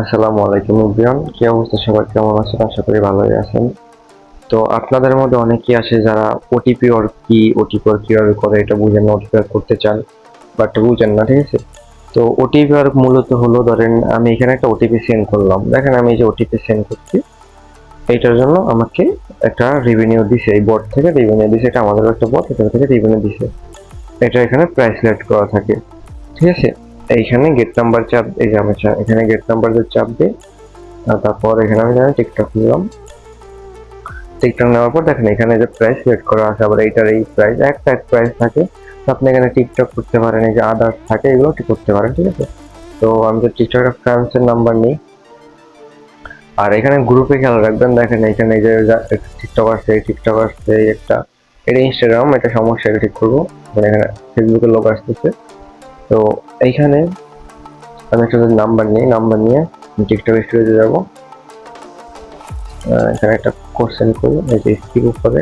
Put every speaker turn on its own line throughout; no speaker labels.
আসসালামু আলাইকুম এভরিওয়ান, কি অবস্থা সবার, কেমন আছেন? আশা করি ভালোই আছেন। তো আপনাদের মধ্যে অনেকেই আছে যারা ওটিপি অর কি ওটিপি অর কিভাবে করে এটা বুঝেন না, ওটিপি অর করতে চান বাট বুঝেন না, ঠিক আছে? তো ওটিপি অর মূলত হলো, ধরেন আমি এখানে একটা ওটিপি সেন্ড করলাম, দেখেন আমি এই যে ওটিপি সেন্ড করছি, এইটার জন্য আমাকে একটা রেভিনিউ দিছে, এই বট থেকে রেভিনিউ দিছে, এটা আমাদের একটা বট, এখান থেকে রেভিনিউ দিছে। এটা এখানে প্রাইস সিলেক্ট করা থাকে, ঠিক আছে? এইখানে গেট নাম্বার চাপ, এই যে আমি এখানে গেট নাম্বার চাপ দিই। তারপর এখানে আমি টিকটক নিলাম। টিকটক নেওয়ার পর দেখেন এখানে যে প্রাইস সিলেক্ট করা আছে, আবার এইটার এই প্রাইস একটা এক প্রাইস থাকে। তো আপনি এখানে টিকটক করতে পারেন, এই যে আদার্স থাকে এগুলো ঠিক করতে পারেন, ঠিক আছে? তো আমি তো টিকটকের ফ্রেন্ডসের নাম্বার নিই। আর এখানে গ্রুপে খেয়াল রাখবেন, দেখেন এখানে এই যে টিকটক আসছে, এই টিকটক আসছে, এই একটা এটা ইনস্টাগ্রাম, এটা সমস্যা, এটা ঠিক করবো। মানে এখানে ফেসবুকের লোক আসতেছে। তো এইখানে আমি একটা নাম্বার নিই, নাম্বার নিয়ে টিকটক স্টোরেজে যাবো। এখানে একটা কোশ্চেন করবো, এই যে স্কিপ উপরে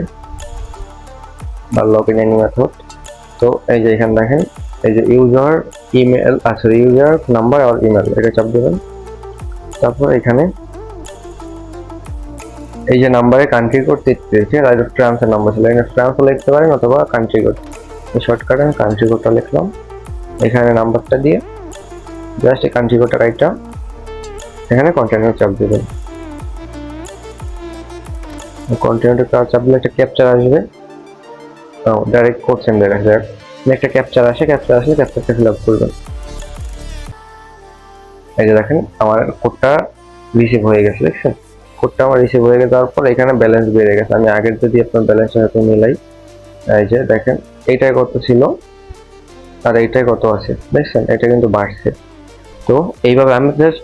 বা লগ ইন এনি মেথড। তো এই যে এখানে দেখেন এই যে ইউজার ইমেল আছে, ইউজার নাম্বার আর ইমেল, এটা চাপ দেবেন। তারপর এখানে এই যে নাম্বারে কান্ট্রি কোড দিচ্ছে, ঠিক আছে? আর ফ্রান্সের নাম্বার ছিল, এখানে ফ্রান্স লিখতে পারেন অথবা কান্ট্রি কোড। শর্টকাটে আমি কান্ট্রি কোডটা লিখলাম, এখানে নাম্বারটা দিয়ে জাস্ট এই কান্ট্রি কোডটা রাইটটা এখানে কন্টিনিউ চাপ দেবেন। কন্টিনিউটা চাপ দিলে একটা ক্যাপচার আসবে, ডাইরেক্ট কোড সেন্ড হয়ে গেছে। একটা ক্যাপচার আসে, ক্যাপচার আসলে ক্যাপচারটা ফিল আপ করবেন। এই যে দেখেন আমার কোডটা রিসিভ হয়ে গেছে, দেখছেন? কোডটা আমার রিসিভ হয়ে যাওয়ার পর এখানে ব্যালেন্স বেড়ে গেছে। আমি আগের যদি আপনার ব্যালেন্সের সাথে মিলাই, এই যে দেখেন এইটাই কত ছিল আর এইটাই কত আছে, দেখছেন? এটা কিন্তু বাড়ছে। তো এইভাবে আমি জাস্ট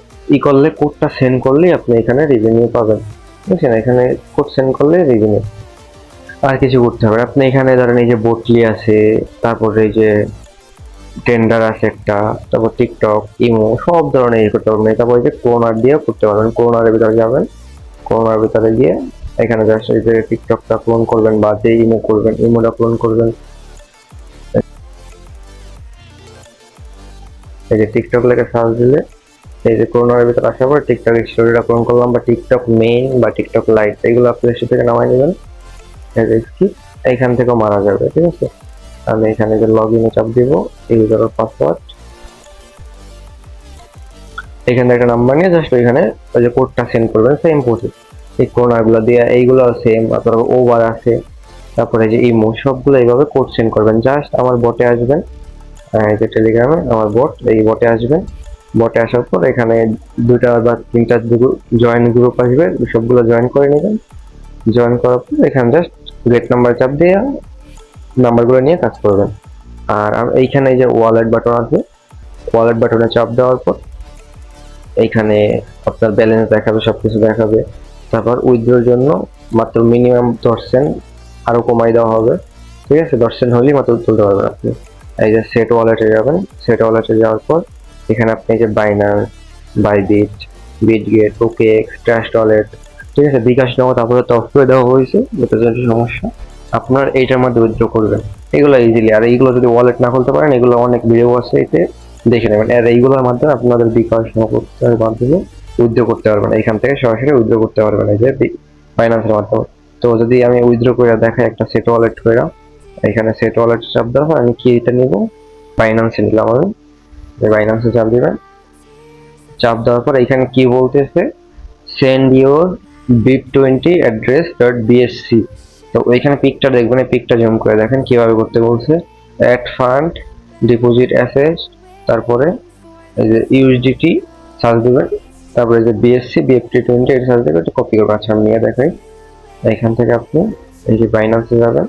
করলে, কোডটা সেন্ড করলেই আপনি এখানে রেভিনিউ পাবেন, বুঝছেন? এখানে কোড সেন্ড করলে রেভিনিউ, আর কিছু করতে হবে না। আপনি এখানে ধরেন এই যে বোটলি আছে, তারপরে এই যে টেন্ডার আছে একটা, তারপর টিকটক, ইমো, সব ধরনের ইয়ে করতে পারবেন। তারপর এই যে ক্লোনার দিয়ে করতে পারবেন, ক্লোনারের ভিতরে যাবেন, ক্লোনার ভিতরে গিয়ে এখানে জাস্ট এই যে টিকটকটা ক্লোন করবেন বা যে ইমো করবেন, ইমোটা ক্লোন করবেন। এই যে টিকটক লেখা সার্চ দিলে এই যে ক্লোনারের ভিতরে আসার পর টিকটক স্টোরিটা ক্লোন করলাম, বা টিকটক মেইন বা টিকটক লাইট, এগুলো প্লে স্টোর থেকে নামাই নেবেন। এইখান থেকেও মারা যাবে, ঠিক আছে? আমি এখানে যে লগ ইনে চাপ দিব, ইউজার পাসওয়ার্ড, এখানে একটা নাম্বার নিয়ে জাস্ট ওইখানে ওই যে কোডটা সেন্ড করবেন, সেম প্রসেস। এই কোডগুলো দিয়ে এইগুলো সেম, তারপর ওভার আছে, তারপরে যে ইমো, সবগুলো এইভাবে কোড সেন্ড করবেন। জাস্ট আমার বটে আসবেন, এই যে টেলিগ্রামে আমার বট, এই বটে আসবেন। বটে আসার পর এখানে দুইটা বা তিনটা জয়েন গ্রুপ আসবে, সবগুলো জয়েন করে নেবেন। জয়েন করার পর এখানে জাস্ট গেট নাম্বার চাপ দিয়ে নাম্বারগুলো নিয়ে কাজ করবেন। আর এইখানে এই যে ওয়ালেট বাটন আছে, ওয়ালেট বাটনে চাপ দেওয়ার পর এইখানে আপনার ব্যালেন্স দেখাবে, সবকিছু দেখাবে। তারপর উইথড্রোর জন্য মাত্র মিনিমাম 10 সেন্ট আরো কমাই দেওয়া হবে, ঠিক আছে? 10 সেন্ট হলেই মাত্র তুলতে পারবেন আপনি। এই যে সেট ওয়ালেটে যাবেন, সেট ওয়ালেটে যাওয়ার পর এখানে আপনি এই যে Binance, Bybit, Bitget, OKX, trust wallet, ঠিক আছে? বিকাশ নগদ আপাতত অফ করে দেওয়া হয়েছে, এটা যদি সমস্যা আপনার এইটার মধ্যে উইথড্র করবেন এগুলো ইজিলি। আর এইগুলো যদি ওয়ালেট না খুলতে পারেন, এগুলো অনেক ভিডিও আছে, এতে দেখে নেবেন। আর এইগুলোর মাধ্যমে আপনাদের বিকাশ নগদের মাধ্যমে উইথড্র করতে পারবেন, এইখান থেকে সরাসরি উইথড্র করতে পারবেন এই যে ফাইন্যান্সের মাধ্যমে। তো যদি আমি উইথড্র করে দেখাই একটা সেট ওয়ালেট করে, এখানে সেট ওয়ালেট চাপ দেওয়া হয়, আমি কি এটা নিব, ফাইন্যান্সে নিলাম আমি। ফাইন্যান্সে চাপ দিবেন, চাপ দেওয়ার পর এখানে কি বলতেছে, send your BIP20 address dot BSc. তো ওইখানে পিকটা দেখবেন, এই পিকটা জুম করে দেখেন কিভাবে করতে বলছে। অ্যাড ফান্ড, ডিপোজিট অ্যাসেট, তারপরে এই যে ইউএসডিটি সার্চ দিবেন, তারপরে যে বিএসসি BIP20 এটা সার্চ দিবেন, এটা কপি করবেন। আচ্ছা আমি নিয়ে দেখাই। এখান থেকে আপনি এই যে বাইন্যান্সে যাবেন,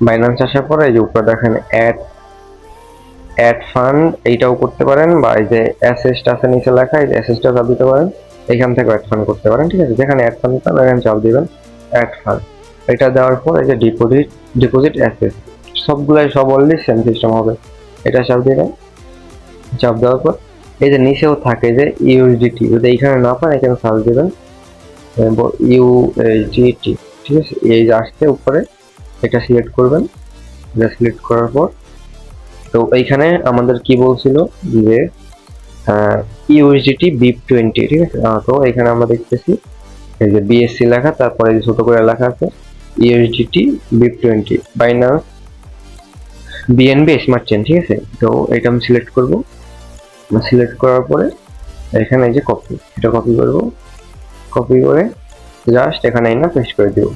বাইন্যান্স আসার পরে এই যে উপরে দেখেন অ্যাড অ্যাড ফান্ড, এইটাও করতে পারেন, বা এই যে অ্যাসেস্ট আছে নিচে লেখা, এই যে অ্যাসেস্টটা চাপ দিতে পারেন। এখান থেকে অ্যাড ফান্ড করতে পারেন, ঠিক আছে? যেখানে অ্যাড ফান্ড পান এখানে চাপ দিবেন অ্যাড ফান্ড। এটা দেওয়ার পর এই যে ডিপোজিট, ডিপোজিট অ্যাসেট, সবগুলাই সব অলরেডি সেম সিস্টেম হবে। এটা চাপ দিবেন, চাপ দেওয়ার পর এই যে নিচেও থাকে যে ইউএসডিটি, যদি এইখানে না পান এখানে সার্চ দিবেন ইউএসডিটি, ঠিক আছে? এই যে আসছে উপরে, এটা সিলেক্ট করবেন। এটা সিলেক্ট করার পর তো এইখানে আমাদের কি বলছিল যে ইউএসডিটি BIP20, ঠিক আছে। তো এখানে আমরা দেখতেছি এই যে বিএসসি লেখা, তারপরে যে ছোট করে লেখা আছে USDT BIP20 Binance BNB smart chain, ঠিক আছে। তো এটা আমি সিলেক্ট করব। সিলেক্ট করার পরে এখানে এই যে কপি, এটা কপি করব। কপি করে জাস্ট এখানে না পেস্ট করে দিব।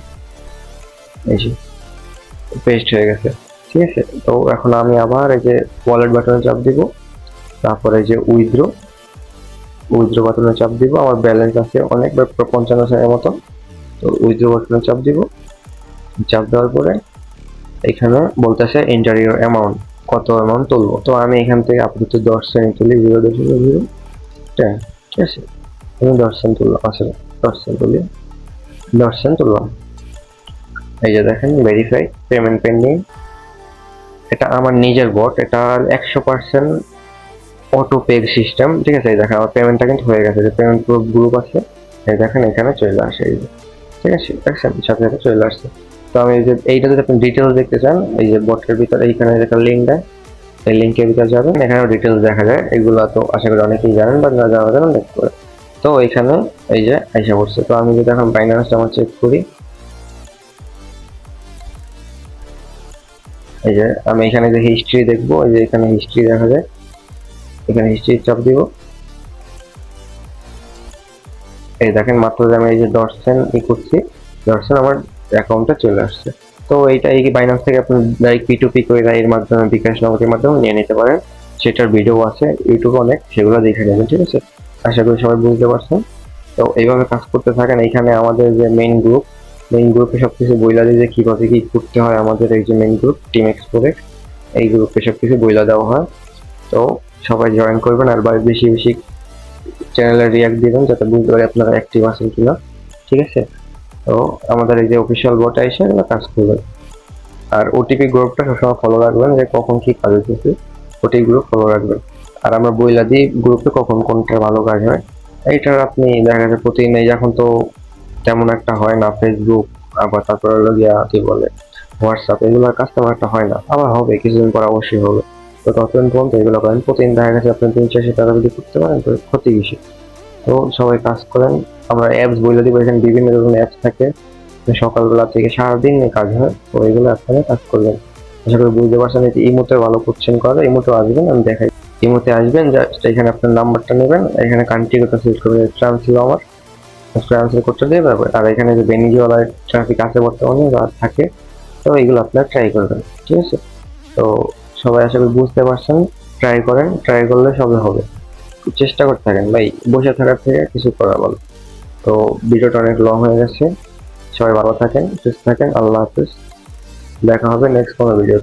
এই যে পেস্ট হয়ে গেছে, ঠিক আছে। তো এখন আমি আবার এই যে ওয়ালেট বাটনে চাপ দিব, তারপরে যে উইথড্র বাটনে চাপ দিব। আমার ব্যালেন্স আছে অনেক, 55 মতো। তো উইথড্র বাটনে চাপ দিব। চাপ দেওয়ার পরে এখানে বলতেছে এন্টার ইউর অ্যামাউন্ট, কত অ্যামাউন্ট তুলবো। তো আমি এখান থেকে আপাতত 10 সেন্ট তুলি, 0.010, ঠিক আছে। আমি 10 সেন্ট তুললাম, আসলে 10 সেন্ট তুলি, 10 সেন্ট তুললাম। এই যে দেখেন ভেরিফাই পেমেন্ট পেন্ডিং। এটা আমার নিজের বট, এটা 100% অটো পে সিস্টেম, ঠিক আছে। এই দেখেন আমার পেমেন্টটা কিন্তু হয়ে গেছে, যে পেমেন্ট গ্রুপ আছে, এই দেখেন এখানে চলে আসে, এই যে ঠিক আছে, দেখছেন সাথে সাথে চলে আসছে। তো আমি এই যে এইটা যদি আপনি ডিটেলস দেখতে চান, এই যে বটের ভিতরে এইখানে একটা লিঙ্ক দেয়, এই লিঙ্কের ভিতরে যাবেন, এখানেও ডিটেলস দেখা যায়। এগুলো তো আশা করি অনেকেই জানেন, বা না জানা জানেন দেখতে পারেন। তো এখানে এই যে আইসা পড়ছে। তো আমি যদি এখন বাইন্যান্সটা আমার চেক করি, এই যে আমি এখানে যে হিস্ট্রি দেখবো, এই যে এখানে হিস্ট্রি দেখা যায়, এখানে হিস্ট্রি চাপ দিব। এই দেখেন মাত্র যে আমি এই যে 10 সেন্ট করছি, 10 সেন্ট আমার অ্যাকাউন্টে চলে আসছে। তো এইটা এই বাইন্যান্স থেকে আপনি ডাইরেক্ট P2P করে এর মাধ্যমে বিকাশ নগদের মাধ্যমে নিয়ে নিতে পারেন। সেটার ভিডিও আছে ইউটিউবে অনেক, সেগুলো দেখে নেবেন, ঠিক আছে। আশা করি সবাই বুঝতে পারছেন। তো এইভাবে কাজ করতে থাকেন। এইখানে আমাদের যে মেইন গ্রুপে সবকিছু বইলা দিয়ে যে কিভাবে কি করতে হয়, আমাদের এই যে মেইন গ্রুপ টিম এক্সপোর্ট, এই গ্রুপে সবকিছু বইলা দেওয়া হয়। তো সবাই জয়েন করবেন, আর বেশি বেশি চ্যানেলে রিয়াক্ট দিবেন, যাতে বুঝতে পারি আপনারা অ্যাক্টিভ আছেন কিনা, ঠিক আছে। তো আমাদের এই যে অফিসিয়াল বটে এসে এগুলো কাজ করবেন। আর ওটিপি গ্রুপটা সবসময় ফলো রাখবেন, যে কখন কি কাজ হচ্ছে, ওটিপি গ্রুপ ফলো রাখবেন। আর আমরা বইলা দিই গ্রুপে কখন কোনটা ভালো কাজ হয়। এইটার আপনি দেখা যাচ্ছে প্রতিদিন, এই এখন তো তেমন একটা হয় না, ফেসবুক আবার তারপরে হলো গিয়া কি বলে হোয়াটসঅ্যাপ, এগুলোর কাজ তেমন একটা হয় না, আবার হবে কিছুদিন পর অবশ্যই হবে। তো ততদিন পর্যন্ত এগুলো করেন, প্রতিদিন দেখা গেছে আপনি 300-400 টাকা যদি করতে পারেন তো ক্ষতি বেশি। তো সবাই কাজ করেন। আমরা অ্যাপস বলে দিব, এখানে বিভিন্ন ধরনের অ্যাপস থাকে, সকালবেলা থেকে সারাদিন কাজ হয়। তো এগুলো আপনারা কাজ করবেন। আশা করি বুঝতে পারছেন। এই যে ইমোতে ভালো কোশ্চেন করে, ইমোতে আসবেন, আমি দেখাই। ইমোতে আসবেন, জাস্ট এখানে আপনার নাম্বারটা নেবেন, এখানে কান্ট্রি কোডটা সিলেক্ট করবেন, ফ্রান্স ছিল আমার, ফ্রান্স কোডটা দিয়ে পারবেন। আর এখানে যে ভেনিজুয়েলা ট্রাফিক আছে বর্তমানে বা থাকে, তো এগুলো আপনারা ট্রাই করবেন, ঠিক আছে। তো সবাই আশা করি বুঝতে পারছেন। ট্রাই করেন, ট্রাই করলে সবে হবে। চেষ্টা করতে থাকেন ভাই, বসে থাকার থেকে কিছু করা ভালো। তো ভিডিওটা অনেক লং হয়ে গেছে। সবাই ভালো থাকেন, সুস্থ থাকেন, আল্লাহ হাফেজ। দেখা হবে নেক্সট কোনো ভিডিও।